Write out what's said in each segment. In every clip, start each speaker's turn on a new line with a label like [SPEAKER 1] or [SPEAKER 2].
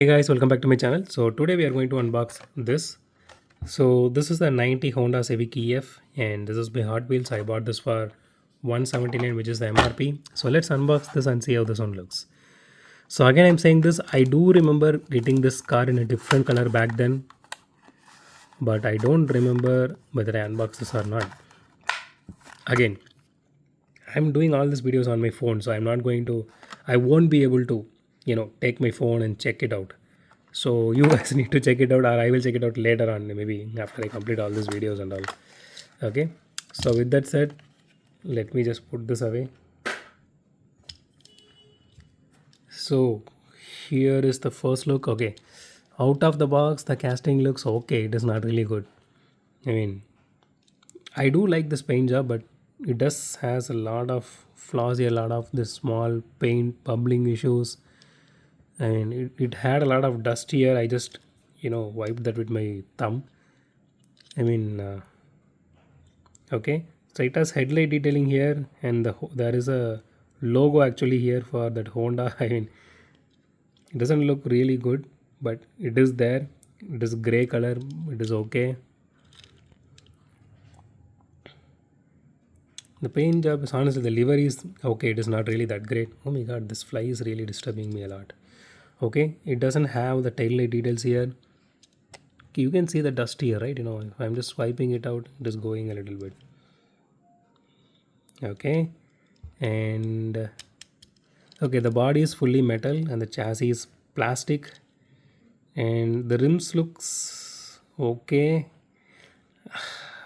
[SPEAKER 1] Hey guys, welcome back to my channel. So today we are going to unbox this. So this is the 90 Honda Civic EF and this is by Hotwheels. I bought this for 179, which is the MRP. So let's unbox this and see how this one looks. So again I'm saying this, I do remember getting this car in a different color back then, but I don't remember whether I unboxed this or not. Again, I'm doing all these videos on my phone, so I won't be able to, take my phone and check it out. So you guys need to check it out, or I will check it out later on, maybe after I complete all these videos and all. Okay. So with that said, let me just put this away. So here is the first look. Okay. Out of the box, the casting looks okay. It is not really good. I mean, I do like this paint job, but it does has a lot of flaws here, a lot of this small paint bubbling issues, and it had a lot of dust here. I just wiped that with my thumb. I mean, okay. So it has headlight detailing here, and there is a logo actually here for that Honda. I mean, it doesn't look really good, but it is there. It is gray color. It is okay. The paint job is honestly, the livery is okay. It is not really that great. Oh my god, this fly is really disturbing me a lot. Okay, it doesn't have the tail light details here. Okay, you can see the dust here, right? If I'm just swiping it out, it is going a little bit. Okay, and okay, the body is fully metal and the chassis is plastic, and the rims looks okay.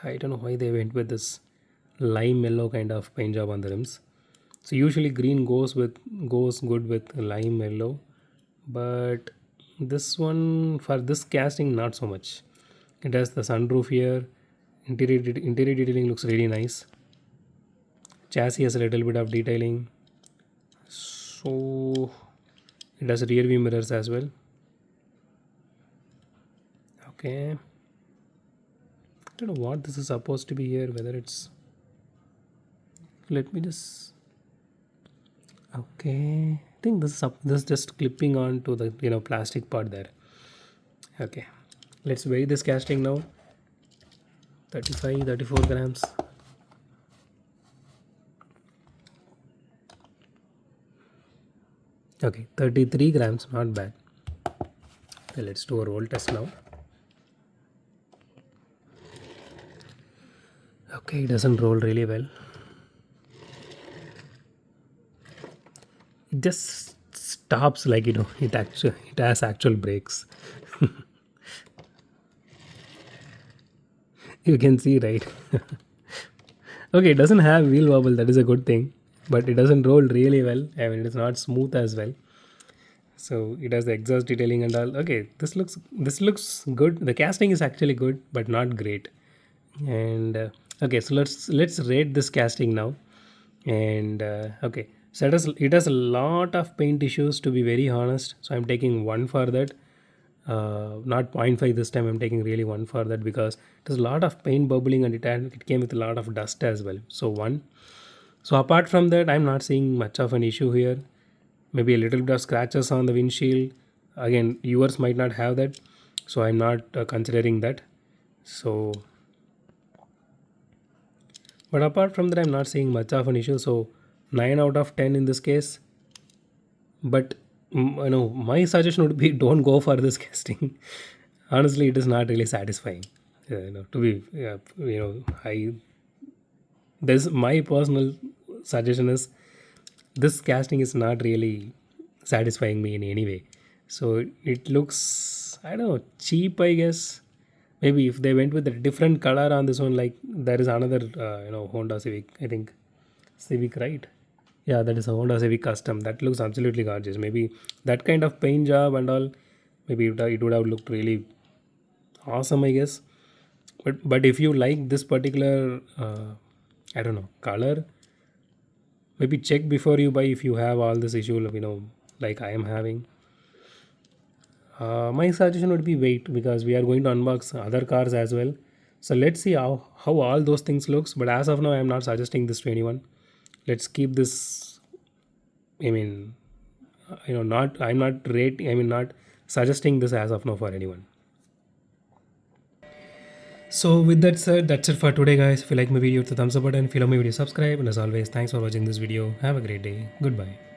[SPEAKER 1] I don't know why they went with this lime yellow kind of paint job on the rims. So usually green goes good with lime yellow, but this one for this casting not so much. It has the sunroof here. Interior detailing looks really nice. Chassis has a little bit of detailing. So it has rear view mirrors as well. Okay. I don't know what this is supposed to be here, whether it's, let me just, okay. I think this is just clipping on to the plastic part there. Okay. Let's weigh this casting now. 34 grams. Okay, 33 grams, not bad. Okay, let's do a roll test now. Okay, it doesn't roll really well. It just stops like it has actual brakes. You can see, right? Okay, it doesn't have wheel wobble, that is a good thing, but it doesn't roll really well. I mean, it's not smooth as well. So it has the exhaust detailing and all. Okay, this looks good. The casting is actually good, but not great. And okay, so let's rate this casting now. And okay, so it has a lot of paint issues, to be very honest. So I'm taking one for that. Not point 0.5 this time. I'm taking really one for that because there's a lot of paint bubbling and it came with a lot of dust as well. So one. So apart from that, I'm not seeing much of an issue here. Maybe a little bit of scratches on the windshield. Again, viewers might not have that, so I'm not considering that. So, but apart from that, I'm not seeing much of an issue. So 9 out of 10 in this case. But my suggestion would be don't go for this casting. Honestly, it is not really satisfying. To be, I this my personal suggestion is this casting is not really satisfying me in any way. So it looks, I don't know, cheap, I guess. Maybe if they went with a different color on this one, like there is another Honda Civic, I think Civic, right? Yeah, that is a Honda Civic Custom. That looks absolutely gorgeous. Maybe that kind of paint job and all, maybe it would have looked really awesome, I guess. But if you like this particular, I don't know, color, maybe check before you buy if you have all this issue, like I am having. My suggestion would be wait because we are going to unbox other cars as well. So let's see how all those things looks. But as of now, I am not suggesting this to anyone. Let's keep this. I mean, not I'm not rating. I mean, not suggesting this as of now for anyone. So with that said, that's it for today, guys. If you like my video, hit the thumbs up button. If you love my video, subscribe. And as always, thanks for watching this video. Have a great day. Goodbye.